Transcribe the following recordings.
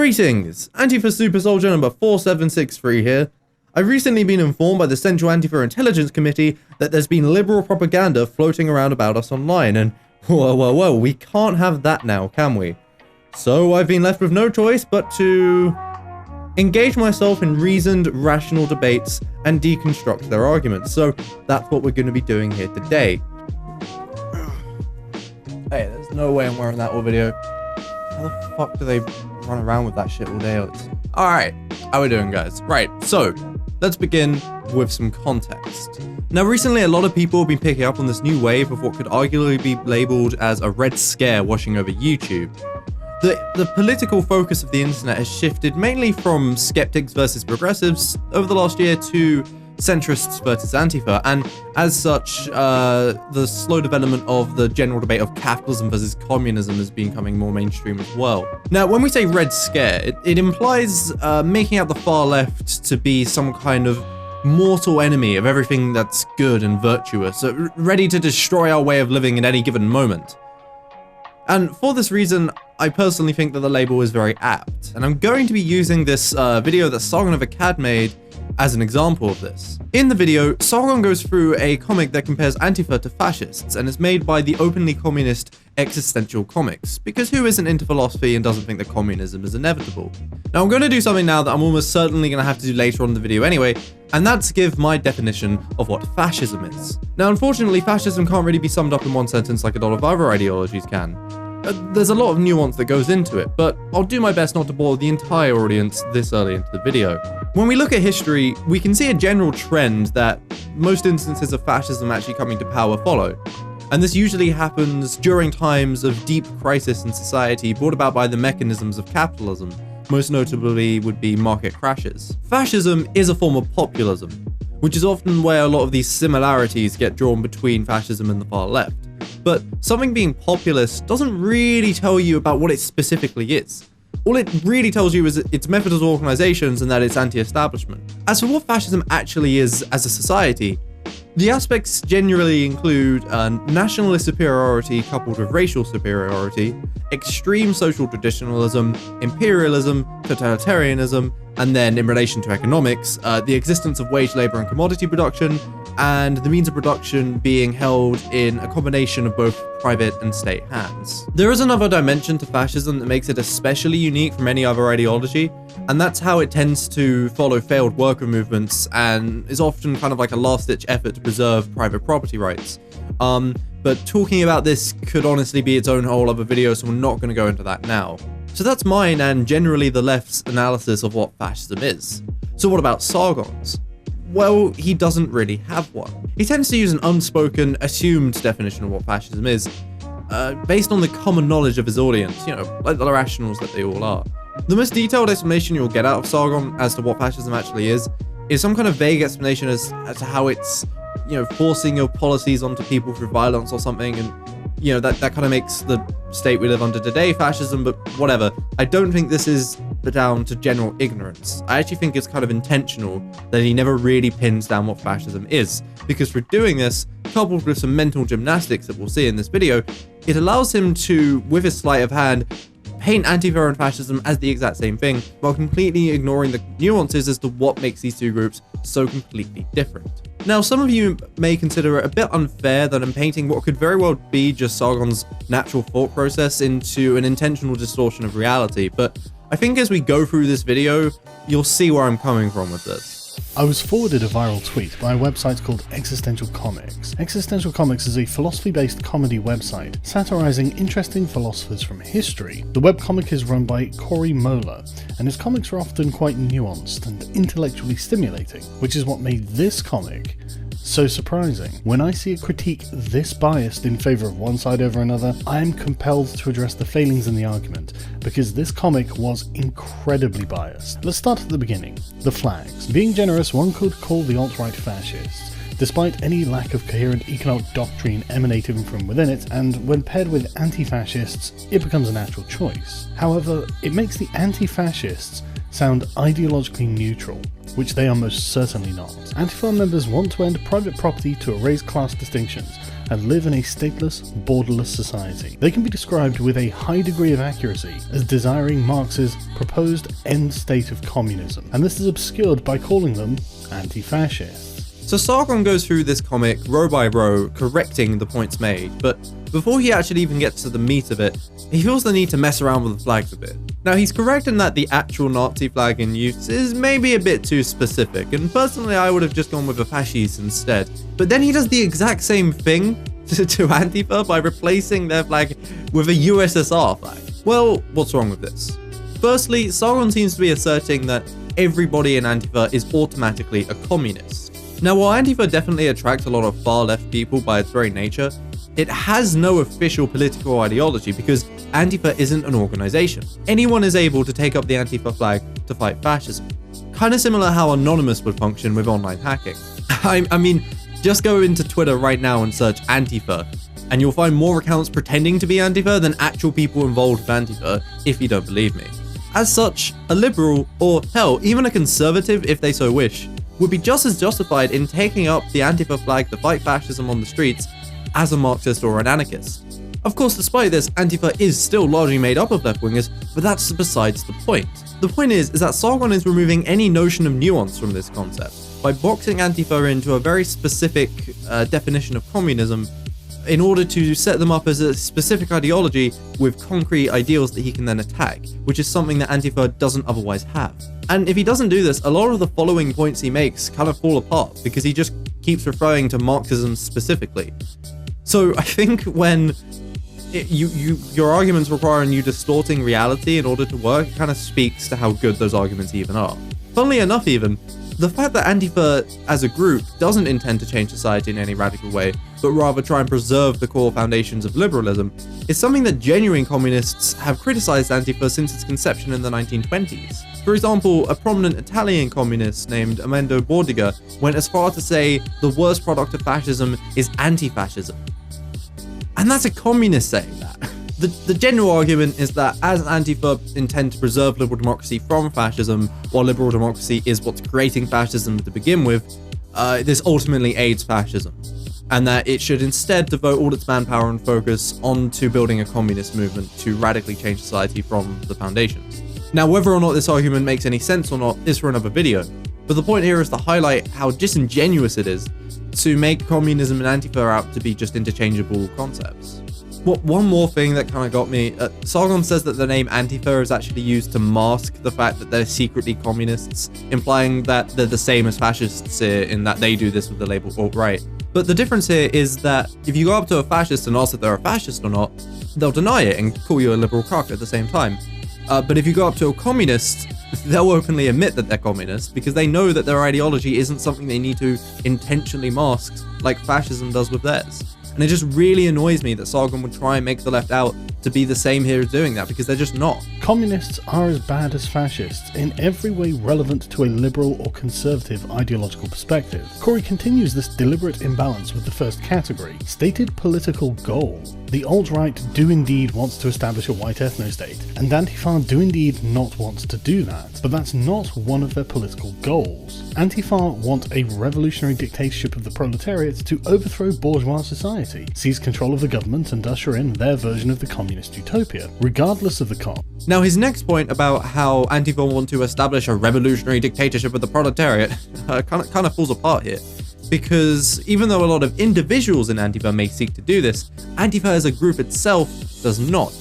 Greetings! Antifa Super Soldier number 4763 here. I've recently been informed by the Central Antifa Intelligence Committee that there's been liberal propaganda floating around about us online, and whoa, we can't have that now, can we? So I've been left with no choice but to engage myself in reasoned, rational debates and deconstruct their arguments. So that's what we're going to be doing here today. Hey, there's no way I'm wearing that all video. How the fuck do they run around with that shit all day? Alright, how we doing, guys? Right, so let's begin with some context. Now, recently a lot of people have been picking up on this new wave of what could arguably be labeled as a red scare washing over YouTube. The political focus of the internet has shifted mainly from skeptics versus progressives over the last year to centrists versus Antifa, and as such, the slow development of the general debate of capitalism versus communism is becoming more mainstream as well. Now, when we say red scare, it implies making out the far left to be some kind of mortal enemy of everything that's good and virtuous, ready to destroy our way of living in any given moment. And for this reason, I personally think that the label is very apt, and I'm going to be using this video that Sargon of Akkad made as an example of this. In the video, Sargon goes through a comic that compares Antifa to fascists, and is made by the openly communist Existential Comics, because who isn't into philosophy and doesn't think that communism is inevitable? Now, I'm going to do something now that I'm almost certainly going to have to do later on in the video anyway, and that's give my definition of what fascism is. Now, unfortunately, fascism can't really be summed up in one sentence like a lot of other ideologies can. There's a lot of nuance that goes into it, but I'll do my best not to bore the entire audience this early into the video. When we look at history, we can see a general trend that most instances of fascism actually coming to power follow. And this usually happens during times of deep crisis in society brought about by the mechanisms of capitalism. Most notably would be market crashes. Fascism is a form of populism, which is often where a lot of these similarities get drawn between fascism and the far left. But something being populist doesn't really tell you about what it specifically is. All it really tells you is its methods of organizations and that it's anti-establishment. As for what fascism actually is as a society, the aspects generally include nationalist superiority coupled with racial superiority, extreme social traditionalism, imperialism, totalitarianism, and then in relation to economics, the existence of wage labor and commodity production, and the means of production being held in a combination of both private and state hands. There is another dimension to fascism that makes it especially unique from any other ideology, and that's how it tends to follow failed worker movements and is often kind of like a last-ditch effort to preserve private property rights. But talking about this could honestly be its own whole other video, so we're not going to go into that now. So that's mine and generally the left's analysis of what fascism is. So what about Sargon's? Well, he doesn't really have one. He tends to use an unspoken, assumed definition of what fascism is, based on the common knowledge of his audience, you know, like the rationals that they all are. The most detailed explanation you'll get out of Sargon as to what fascism actually is some kind of vague explanation as to how it's, you know, forcing your policies onto people through violence or something, and, you know, that kind of makes the state we live under today fascism, but whatever. I don't think this is down to general ignorance. I actually think it's kind of intentional that he never really pins down what fascism is, because for doing this, coupled with some mental gymnastics that we'll see in this video, it allows him to, with his sleight of hand, paint Antifa and fascism as the exact same thing, while completely ignoring the nuances as to what makes these two groups so completely different. Now, some of you may consider it a bit unfair that I'm painting what could very well be just Sargon's natural thought process into an intentional distortion of reality, but I think as we go through this video, you'll see where I'm coming from with this. I was forwarded a viral tweet by a website called Existential Comics. Existential Comics is a philosophy-based comedy website satirizing interesting philosophers from history. The webcomic is run by Corey Moeller, and his comics are often quite nuanced and intellectually stimulating, which is what made this comic so surprising. When I see a critique this biased in favour of one side over another, I am compelled to address the failings in the argument, because this comic was incredibly biased. Let's start at the beginning. The flags. Being generous, one could call the alt-right fascists, despite any lack of coherent economic doctrine emanating from within it, and when paired with anti-fascists, it becomes a natural choice. However, it makes the anti-fascists sound ideologically neutral, which they are most certainly not. Antifa members want to end private property to erase class distinctions, and live in a stateless, borderless society. They can be described with a high degree of accuracy as desiring Marx's proposed end state of communism, and this is obscured by calling them anti-fascist. So Sargon goes through this comic row by row, correcting the points made, but before he actually even gets to the meat of it, he feels the need to mess around with the flags a bit. Now, he's correct in that the actual Nazi flag in use is maybe a bit too specific, and personally I would have just gone with a fascist instead. But then he does the exact same thing to Antifa by replacing their flag with a USSR flag. Well, what's wrong with this? Firstly, Sargon seems to be asserting that everybody in Antifa is automatically a communist. Now, while Antifa definitely attracts a lot of far-left people by its very nature, it has no official political ideology because Antifa isn't an organization. Anyone is able to take up the Antifa flag to fight fascism. Kind of similar how Anonymous would function with online hacking. I mean, just go into Twitter right now and search Antifa, and you'll find more accounts pretending to be Antifa than actual people involved with Antifa, if you don't believe me. As such, a liberal, or hell, even a conservative if they so wish, would be just as justified in taking up the Antifa flag to fight fascism on the streets as a Marxist or an anarchist. Of course, despite this, Antifa is still largely made up of left-wingers, but that's besides the point. The point is that Sargon is removing any notion of nuance from this concept by boxing Antifa into a very specific definition of communism in order to set them up as a specific ideology with concrete ideals that he can then attack, which is something that Antifa doesn't otherwise have. And if he doesn't do this, a lot of the following points he makes kind of fall apart because he just keeps referring to Marxism specifically. So I think when your arguments requiring you distorting reality in order to work, it kind of speaks to how good those arguments even are. Funnily enough even, the fact that Antifa as a group doesn't intend to change society in any radical way, but rather try and preserve the core foundations of liberalism, is something that genuine communists have criticized Antifa since its conception in the 1920s. For example, a prominent Italian communist named Armando Bordiga went as far to say the worst product of fascism is anti-fascism. And that's a communist saying that. The general argument is that as Antifa intend to preserve liberal democracy from fascism, while liberal democracy is what's creating fascism to begin with, this ultimately aids fascism, and that it should instead devote all its manpower and focus onto building a communist movement to radically change society from the foundations. Now, whether or not this argument makes any sense or not is for another video, but the point here is to highlight how disingenuous it is to make communism and Antifa out to be just interchangeable concepts. One more thing that kind of got me, Sargon says that the name Antifa is actually used to mask the fact that they're secretly communists, implying that they're the same as fascists here in that they do this with the label alt-right. But the difference here is that if you go up to a fascist and ask if they're a fascist or not, they'll deny it and call you a liberal cuck at the same time. But if you go up to a communist, they'll openly admit that they're communist because they know that their ideology isn't something they need to intentionally mask like fascism does with theirs. And it just really annoys me that Sargon would try and make the left out to be the same here as doing that, because they're just not. Communists are as bad as fascists in every way relevant to a liberal or conservative ideological perspective. Corey continues this deliberate imbalance with the first category, stated political goal. The alt-right do indeed wants to establish a white ethno-state, and Antifa do indeed not want to do that, but that's not one of their political goals. Antifa want a revolutionary dictatorship of the proletariat to overthrow bourgeois society, seize control of the government and usher in their version of the communist utopia, regardless of the cost. Now, his next point about how Antifa want to establish a revolutionary dictatorship of the proletariat kind of falls apart here. Because even though a lot of individuals in Antifa may seek to do this, Antifa as a group itself does not.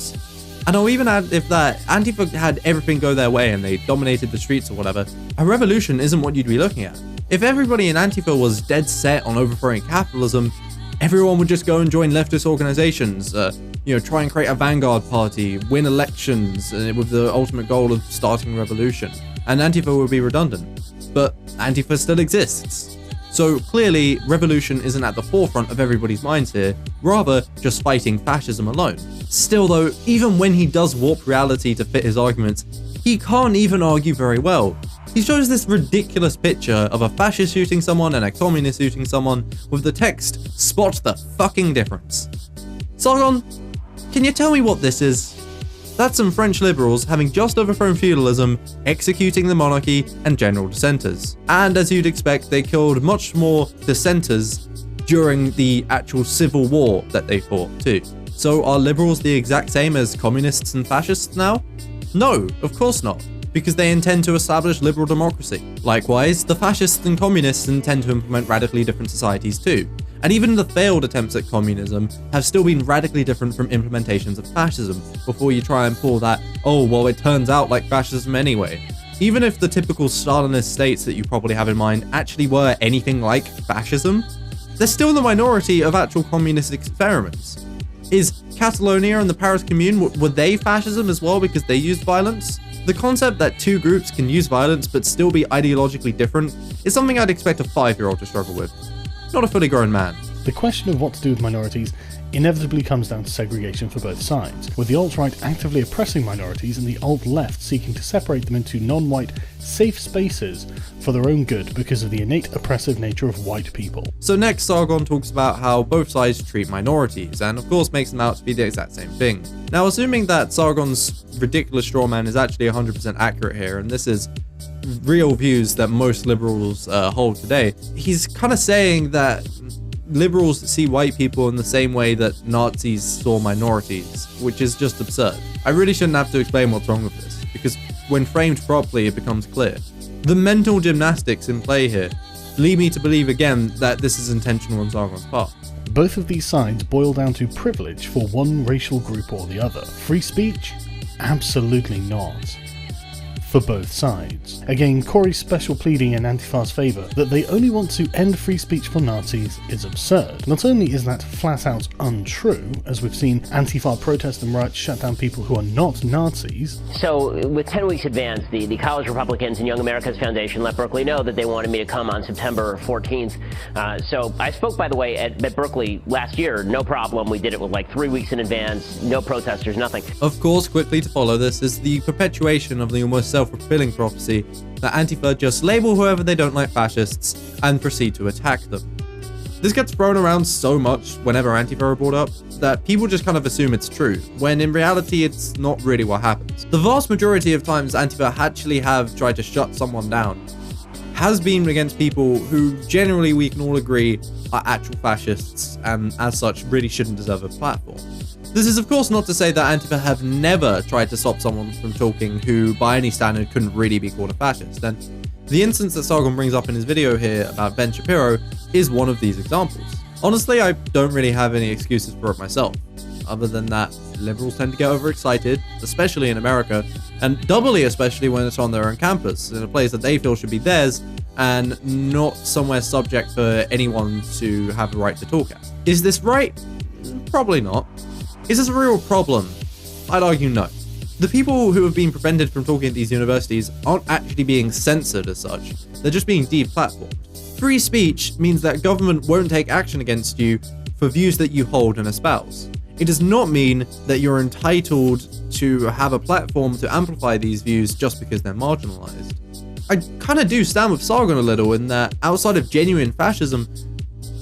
And I'll even add, if that Antifa had everything go their way and they dominated the streets or whatever, a revolution isn't what you'd be looking at. If everybody in Antifa was dead set on overthrowing capitalism, everyone would just go and join leftist organizations, try and create a vanguard party, win elections with the ultimate goal of starting a revolution. And Antifa would be redundant. But Antifa still exists. So clearly, revolution isn't at the forefront of everybody's minds here, rather just fighting fascism alone. Still though, even when he does warp reality to fit his arguments, he can't even argue very well. He shows this ridiculous picture of a fascist shooting someone and a communist shooting someone with the text, "Spot the fucking difference." Sargon, can you tell me what this is? That's some French liberals having just overthrown feudalism, executing the monarchy and general dissenters. And as you'd expect, they killed much more dissenters during the actual civil war that they fought too. So are liberals the exact same as communists and fascists now? No, of course not, because they intend to establish liberal democracy. Likewise, the fascists and communists intend to implement radically different societies too. And even the failed attempts at communism have still been radically different from implementations of fascism, before you try and pull that, oh well it turns out like fascism anyway. Even if the typical Stalinist states that you probably have in mind actually were anything like fascism, they're still the minority of actual communist experiments. Is Catalonia and the Paris Commune, were they fascism as well because they used violence? The concept that two groups can use violence but still be ideologically different is something I'd expect a 5-year-old to struggle with, not a fully grown man. The question of what to do with minorities inevitably comes down to segregation for both sides, with the alt-right actively oppressing minorities and the alt-left seeking to separate them into non-white, safe spaces for their own good because of the innate oppressive nature of white people. So next, Sargon talks about how both sides treat minorities, and of course makes them out to be the exact same thing. Now, assuming that Sargon's ridiculous strawman is actually 100% accurate here, and this is real views that most liberals hold today, he's kind of saying that liberals see white people in the same way that Nazis saw minorities, which is just absurd. I really shouldn't have to explain what's wrong with this, because when framed properly it becomes clear. The mental gymnastics in play here lead me to believe again that this is intentional on Sargon's part. Both of these sides boil down to privilege for one racial group or the other. Free speech? Absolutely not. For both sides. Again, Corey's special pleading in Antifa's favour that they only want to end free speech for Nazis is absurd. Not only is that flat out untrue, as we've seen Antifa protest and riots shut down people who are not Nazis. So with 10 weeks advance, the College Republicans and Young America's Foundation let Berkeley know that they wanted me to come on September 14th. So I spoke, by the way, at Berkeley last year, no problem. We did it with like 3 weeks in advance, no protesters, nothing. Of course, quickly to follow this is the perpetuation of the almost self-fulfilling prophecy that Antifa just label whoever they don't like fascists and proceed to attack them. This gets thrown around so much whenever Antifa are brought up that people just kind of assume it's true, when in reality it's not really what happens. The vast majority of times Antifa actually have tried to shut someone down has been against people who generally we can all agree are actual fascists and as such really shouldn't deserve a platform. This is of course not to say that Antifa have never tried to stop someone from talking who by any standard couldn't really be called a fascist, and the instance that Sargon brings up in his video here about Ben Shapiro is one of these examples. Honestly, I don't really have any excuses for it myself, other than that liberals tend to get overexcited, especially in America, and doubly especially when it's on their own campus, in a place that they feel should be theirs, and not somewhere subject for anyone to have a right to talk at. Is this right? Probably not. Is this a real problem? I'd argue no. The people who have been prevented from talking at these universities aren't actually being censored as such, they're just being deplatformed. Free speech means that government won't take action against you for views that you hold and espouse. It does not mean that you're entitled to have a platform to amplify these views just because they're marginalized. I kind of do stand with Sargon a little in that outside of genuine fascism,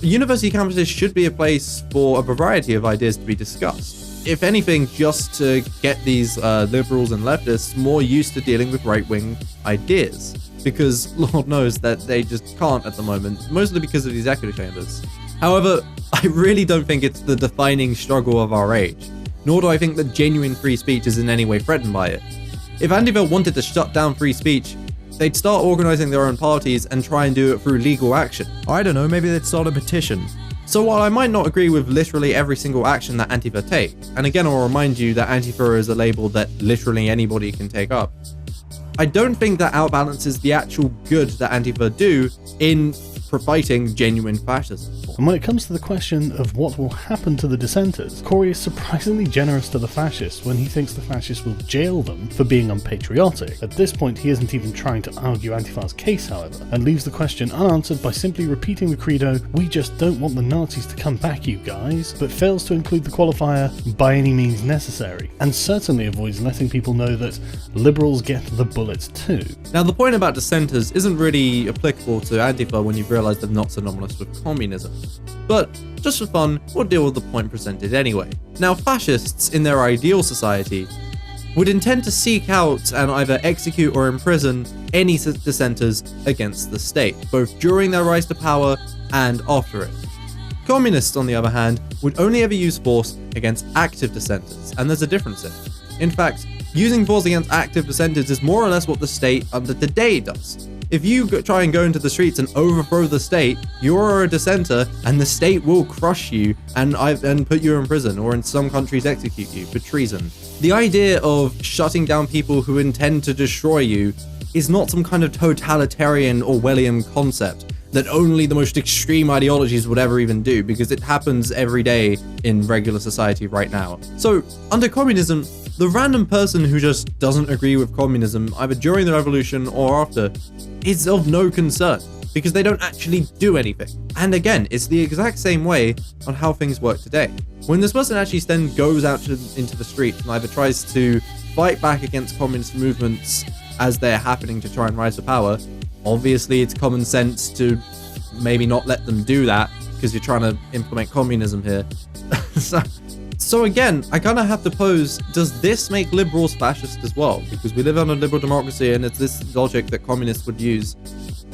university campuses should be a place for a variety of ideas to be discussed. If anything, just to get these liberals and leftists more used to dealing with right-wing ideas. Because Lord knows that they just can't at the moment, mostly because of these echo chambers. However, I really don't think it's the defining struggle of our age, nor do I think that genuine free speech is in any way threatened by it. If Antifa wanted to shut down free speech, they'd start organizing their own parties and try and do it through legal action. Or I don't know, maybe they'd start a petition. So while I might not agree with literally every single action that Antifa take, and again I'll remind you that Antifa is a label that literally anybody can take up, I don't think that outbalances the actual good that Antifa do in fighting genuine fascism. And when it comes to the question of what will happen to the dissenters, Corey is surprisingly generous to the fascists when he thinks the fascists will jail them for being unpatriotic. At this point, he isn't even trying to argue Antifa's case, however, and leaves the question unanswered by simply repeating the credo, "We just don't want the Nazis to come back, you guys," but fails to include the qualifier, "by any means necessary," and certainly avoids letting people know that liberals get the bullets too. Now the point about dissenters isn't really applicable to Antifa when you've realised they're not synonymous with communism. But, just for fun, we'll deal with the point presented anyway. Now fascists, in their ideal society, would intend to seek out and either execute or imprison any dissenters against the state, both during their rise to power and after it. Communists, on the other hand, would only ever use force against active dissenters, and there's a difference here. In fact, using force against active dissenters is more or less what the state under today does. If you try and go into the streets and overthrow the state, you're a dissenter, and the state will crush you and put you in prison, or in some countries execute you for treason. The idea of shutting down people who intend to destroy you is not some kind of totalitarian Orwellian concept that only the most extreme ideologies would ever even do, because it happens every day in regular society right now. So, under communism, the random person who just doesn't agree with communism, either during the revolution or after, is of no concern, because they don't actually do anything. And again, it's the exact same way on how things work today. When this person actually then goes out into the streets and either tries to fight back against communist movements as they're happening to try and rise to power, obviously it's common sense to maybe not let them do that, because you're trying to implement communism here. So again, I kind of have to pose, does this make liberals fascist as well? Because we live in a liberal democracy, and it's this logic that communists would use,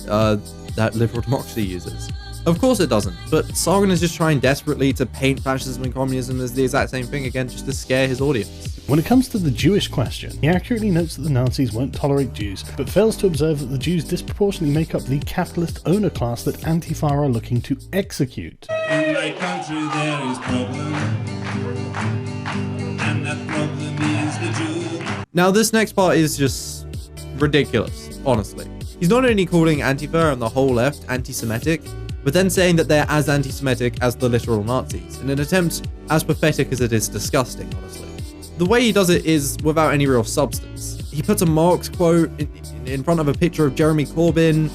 that liberal democracy uses. Of course it doesn't, but Sargon is just trying desperately to paint fascism and communism as the exact same thing, again, just to scare his audience. When it comes to the Jewish question, he accurately notes that the Nazis won't tolerate Jews, but fails to observe that the Jews disproportionately make up the capitalist owner class that Antifa are looking to execute. In my country there is problem, and that problem is the Jew. Now this next part is just ridiculous, honestly. He's not only calling Antifa and the whole left anti-Semitic, but then saying that they're as anti-Semitic as the literal Nazis, in an attempt as pathetic as it is disgusting, honestly. The way he does it is without any real substance. He puts a Marx quote in front of a picture of Jeremy Corbyn,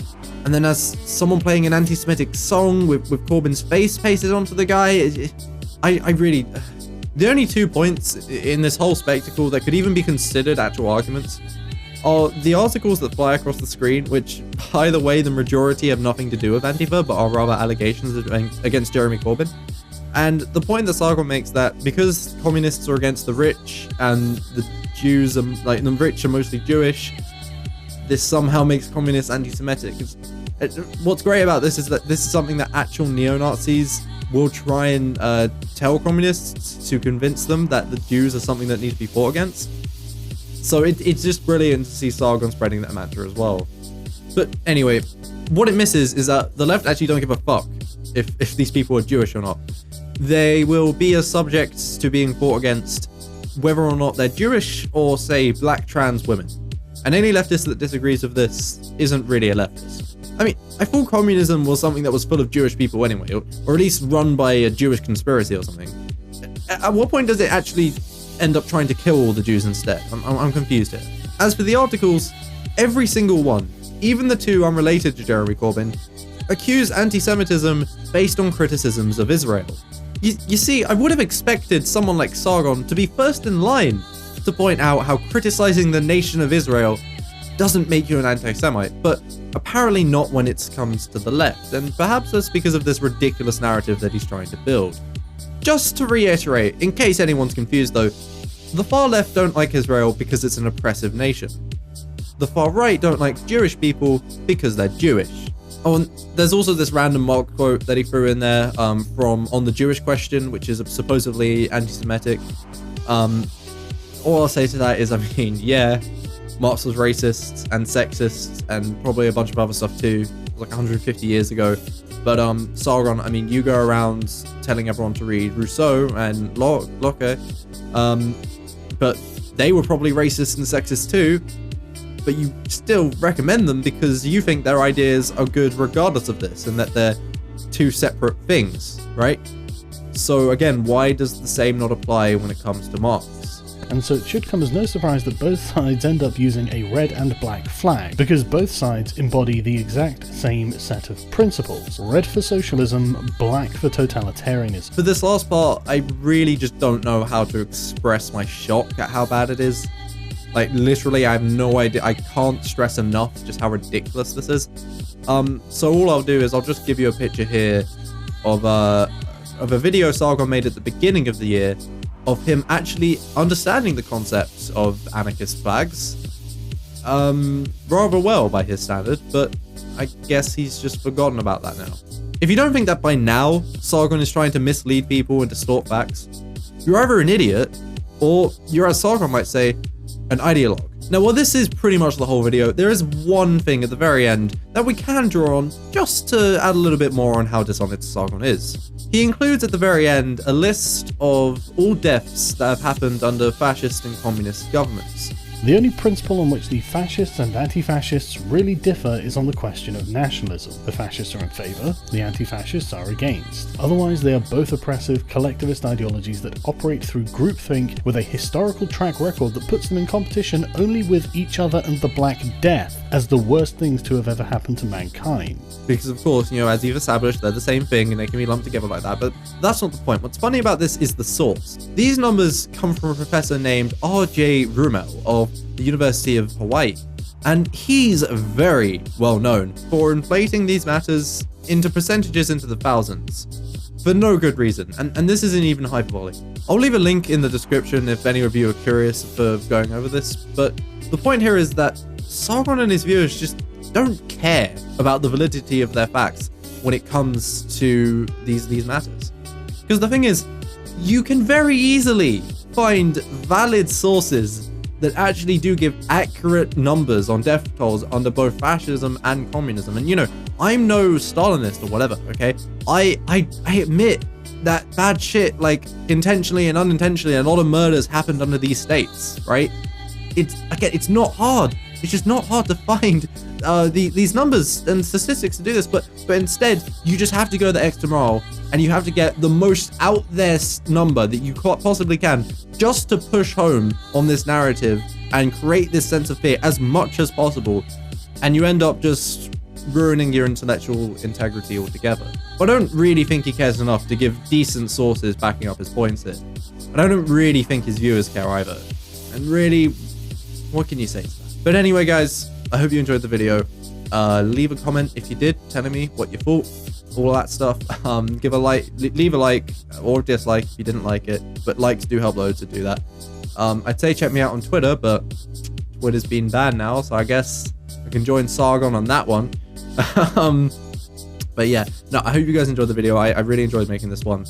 and then has someone playing an anti-Semitic song with Corbyn's face pasted onto the guy. I really... The only 2 points in this whole spectacle that could even be considered actual arguments are the articles that fly across the screen, which, by the way, the majority have nothing to do with Antifa, but are rather allegations against Jeremy Corbyn. And the point that Sargon makes, that because communists are against the rich and the Jews are, like, the rich are mostly Jewish, this somehow makes communists anti-Semitic. What's great about this is that this is something that actual neo-Nazis will try and tell communists to convince them that the Jews are something that needs to be fought against. So it's just brilliant to see Sargon spreading that mantra as well. But anyway, what it misses is that the left actually don't give a fuck if these people are Jewish or not. They will be as subjects to being fought against whether or not they're Jewish or, say, black trans women. And any leftist that disagrees with this isn't really a leftist. I mean, I thought communism was something that was full of Jewish people anyway, or at least run by a Jewish conspiracy or something. At what point does it actually end up trying to kill all the Jews instead? I'm confused here. As for the articles, every single one, even the 2 unrelated to Jeremy Corbyn, accuse anti-Semitism based on criticisms of Israel. You see, I would have expected someone like Sargon to be first in line to point out how criticizing the nation of Israel doesn't make you an anti-Semite, but apparently not when it comes to the left, and perhaps that's because of this ridiculous narrative that he's trying to build. Just to reiterate, in case anyone's confused though, the far left don't like Israel because it's an oppressive nation. The far right don't like Jewish people because they're Jewish. Oh, and there's also this random Mark quote that he threw in there from On the Jewish Question, which is supposedly anti-Semitic. All I'll say to that is, I mean, yeah, Marx was racist and sexist and probably a bunch of other stuff too, like 150 years ago. But Sargon, I mean, you go around telling everyone to read Rousseau and Locke, but they were probably racist and sexist too. But you still recommend them because you think their ideas are good regardless of this, and that they're 2 separate things, right? So again, why does the same not apply when it comes to Marx? And so it should come as no surprise that both sides end up using a red and black flag, because both sides embody the exact same set of principles. Red for socialism, black for totalitarianism. For this last part, I really just don't know how to express my shock at how bad it is. Like, literally, I have no idea. I can't stress enough just how ridiculous this is. So all I'll do is I'll just give you a picture here of a video Sargon made at the beginning of the year of him actually understanding the concepts of anarchist flags rather well by his standard, but I guess he's just forgotten about that now. If you don't think that by now, Sargon is trying to mislead people and distort facts, you're either an idiot, or you're, as Sargon might say, an ideologue. Now, while this is pretty much the whole video, there is one thing at the very end that we can draw on just to add a little bit more on how dishonest Sargon is. He includes at the very end a list of all deaths that have happened under fascist and communist governments. The only principle on which the fascists and anti-fascists really differ is on the question of nationalism. The fascists are in favour, the anti-fascists are against. Otherwise, they are both oppressive, collectivist ideologies that operate through groupthink with a historical track record that puts them in competition only with each other and the Black Death as the worst things to have ever happened to mankind. Because of course, you know, as you've established, they're the same thing and they can be lumped together like that, but that's not the point. What's funny about this is the source. These numbers come from a professor named R.J. Rumel of the University of Hawaii, and he's very well known for inflating these matters into percentages into the thousands for no good reason, and this isn't even hyperbole. I'll leave a link in the description if any of you are curious for going over this, but the point here is that Sargon and his viewers just don't care about the validity of their facts when it comes to these matters. Because the thing is, you can very easily find valid sources that actually do give accurate numbers on death tolls under both fascism and communism. And you know, I'm no Stalinist or whatever, okay? I admit that bad shit, like intentionally and unintentionally, a lot of murders happened under these states, right? It's not hard. It's just not hard to find these numbers and statistics to do this, but instead you just have to go the extra mile and you have to get the most out there number that you possibly can just to push home on this narrative and create this sense of fear as much as possible, and you end up just ruining your intellectual integrity altogether. But I don't really think he cares enough to give decent sources backing up his points here, and I don't really think his viewers care either. And really, what can you say to that? But anyway, guys, I hope you enjoyed the video. Leave a comment if you did, telling me what you thought, all that stuff. Give a like, leave a like or dislike if you didn't like it, but likes do help loads to do that. I'd say check me out on Twitter, but Twitter's been banned now, so I guess I can join Sargon on that one. But yeah, no, I hope you guys enjoyed the video. I really enjoyed making this one,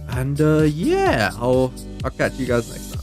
and yeah, I'll catch you guys next time.